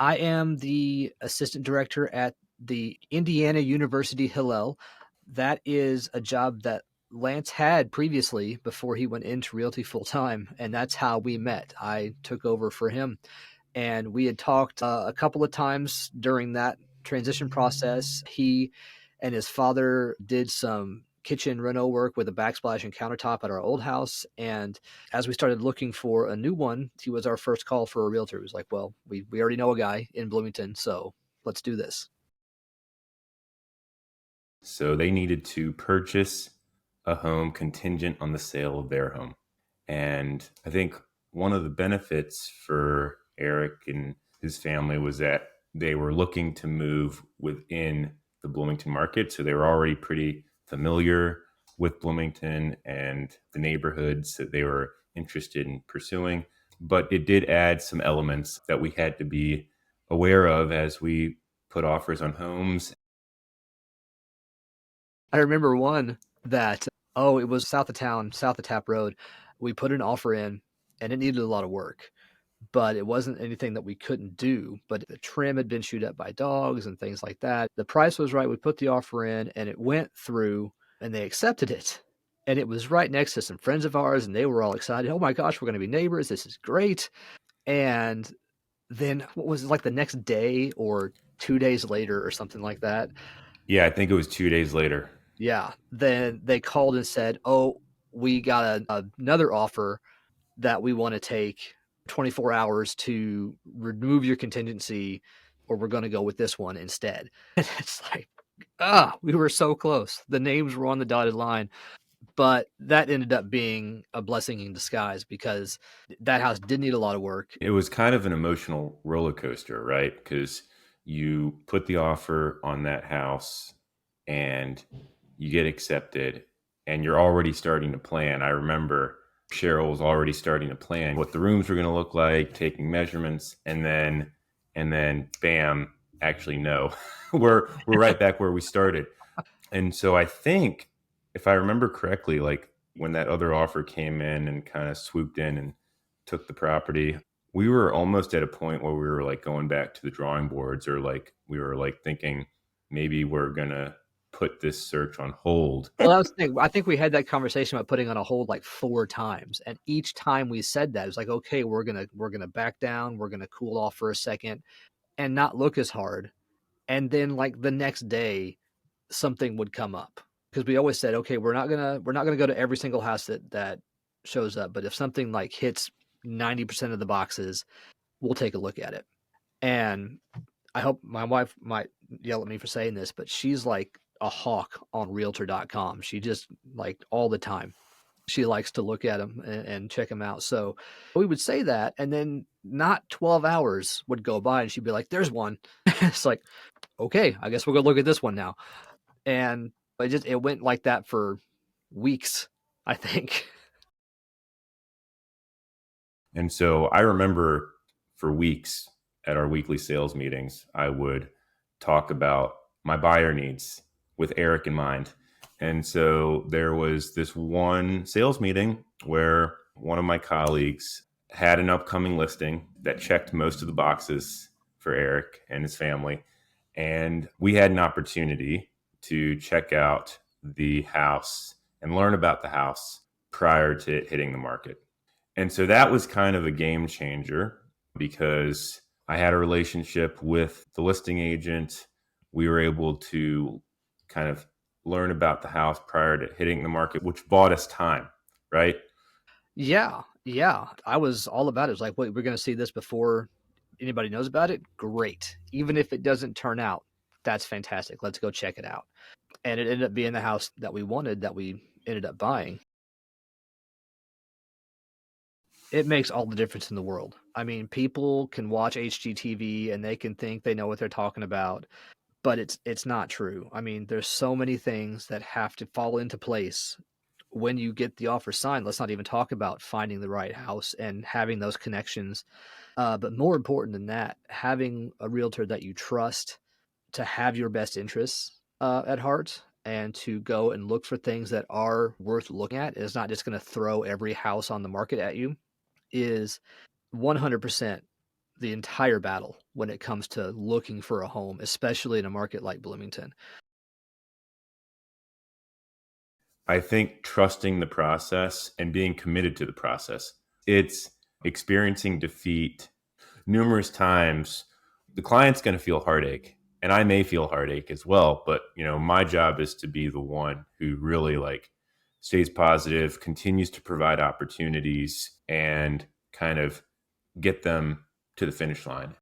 I am the assistant director at the Indiana University Hillel. That is a job that Lance had previously before he went into realty full time, and that's how we met. I took over for him, and we had talked a couple of times during that transition process. He and his father did some kitchen reno work with a backsplash and countertop at our old house. And as we started looking for a new one, he was our first call for a realtor. He was like, well, we already know a guy in Bloomington, so let's do this. So they needed to purchase a home contingent on the sale of their home. And I think one of the benefits for Eric and his family was that they were looking to move within the Bloomington market. So they were already pretty familiar with Bloomington and the neighborhoods that they were interested in pursuing. But it did add some elements that we had to be aware of as we put offers on homes. I remember one that, oh, it was south of town, south of Tap Road. We put an offer in, and it needed a lot of work, but it wasn't anything that we couldn't do. But the trim had been chewed up by dogs and things like that. The price was right. We put the offer in, and it went through, and they accepted it. And it was right next to some friends of ours, and they were all excited. Oh my gosh, we're going to be neighbors. This is great. And then what was it, like the next day or 2 days later or something like that? Yeah, I think it was 2 days later. Yeah. Then they called and said, oh, we got another offer that we want to take 24 hours to remove your contingency, or we're going to go with this one instead. And it's like, we were so close. The names were on the dotted line, but that ended up being a blessing in disguise because that house did need a lot of work. It was kind of an emotional roller coaster, right? Because you put the offer on that house and you get accepted and you're already starting to plan. I remember Cheryl was already starting to plan what the rooms were going to look like, taking measurements, and then bam, actually no. we're right back where we started. And so I think if I remember correctly, like when that other offer came in and kind of swooped in and took the property, we were almost at a point where we were like going back to the drawing boards, or like we were like thinking maybe we're going to put this search on hold. Well, I think we had that conversation about putting on a hold like 4 times, and each time we said that, it was like, okay, we're gonna back down, we're gonna cool off for a second, and not look as hard. And then like the next day, something would come up because we always said, okay, we're not gonna go to every single house that shows up, but if something like hits 90% of the boxes, we'll take a look at it. And I hope my wife might yell at me for saying this, but she's like a hawk on realtor.com. She just like all the time. She likes to look at them and check them out. So we would say that, and then not 12 hours would go by, and she'd be like, there's one. It's like, okay, I guess we'll go look at this one now. And it went like that for weeks, I think. And so I remember for weeks at our weekly sales meetings, I would talk about my buyer needs with Eric in mind. And so there was this one sales meeting where one of my colleagues had an upcoming listing that checked most of the boxes for Eric and his family. And we had an opportunity to check out the house and learn about the house prior to it hitting the market. And so that was kind of a game changer because I had a relationship with the listing agent. We were able to kind of learn about the house prior to hitting the market, which bought us time, right? Yeah, yeah. I was all about it. It was like, wait, we're going to see this before anybody knows about it? Great. Even if it doesn't turn out, that's fantastic. Let's go check it out. And it ended up being the house that we wanted, that we ended up buying. It makes all the difference in the world. I mean, people can watch HGTV and they can think they know what they're talking about, but it's not true. I mean, there's so many things that have to fall into place when you get the offer signed. Let's not even talk about finding the right house and having those connections. But more important than that, having a realtor that you trust to have your best interests at heart and to go and look for things that are worth looking at, is not just going to throw every house on the market at you, is 100% the entire battle when it comes to looking for a home, especially in a market like Bloomington. I think trusting the process and being committed to the process. It's experiencing defeat numerous times. The client's going to feel heartache, and I may feel heartache as well, but my job is to be the one who really stays positive, continues to provide opportunities, and kind of get them to the finish line.